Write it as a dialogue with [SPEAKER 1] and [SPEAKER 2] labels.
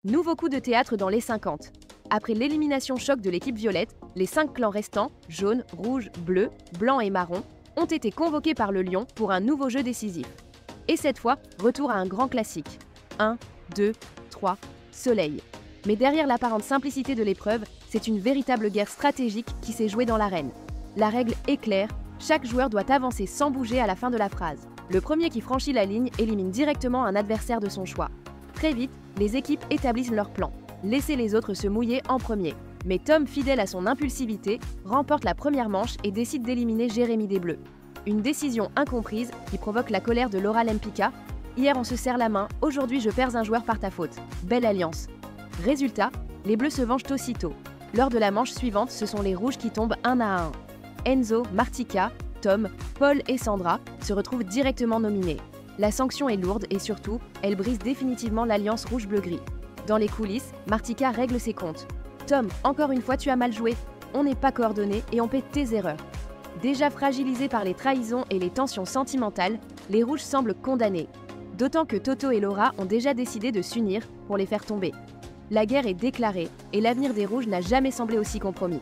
[SPEAKER 1] Nouveau coup de théâtre dans les 50. Après l'élimination choc de l'équipe violette, les 5 clans restants, jaune, rouge, bleu, blanc et marron, ont été convoqués par le Lion pour un nouveau jeu décisif. Et cette fois, retour à un grand classique. 1, 2, 3, soleil. Mais derrière l'apparente simplicité de l'épreuve, c'est une véritable guerre stratégique qui s'est jouée dans l'arène. La règle est claire, chaque joueur doit avancer sans bouger à la fin de la phrase. Le premier qui franchit la ligne élimine directement un adversaire de son choix. Très vite, les équipes établissent leur plan. Laisser les autres se mouiller en premier. Mais Tom, fidèle à son impulsivité, remporte la première manche et décide d'éliminer Jérémy des Bleus. Une décision incomprise qui provoque la colère de Laura Lempicka. Hier on se serre la main, aujourd'hui je perds un joueur par ta faute. Belle alliance. Résultat, les Bleus se vengent aussitôt. Lors de la manche suivante, ce sont les Rouges qui tombent un à un. Enzo, Martika, Tom, Paul et Sandra se retrouvent directement nominés. La sanction est lourde et surtout, elle brise définitivement l'alliance rouge-bleu-gris. Dans les coulisses, Martika règle ses comptes. Tom, encore une fois tu as mal joué. On n'est pas coordonnés et on paie tes erreurs. Déjà fragilisés par les trahisons et les tensions sentimentales, les Rouges semblent condamnés. D'autant que Toto et Laura ont déjà décidé de s'unir pour les faire tomber. La guerre est déclarée et l'avenir des Rouges n'a jamais semblé aussi compromis.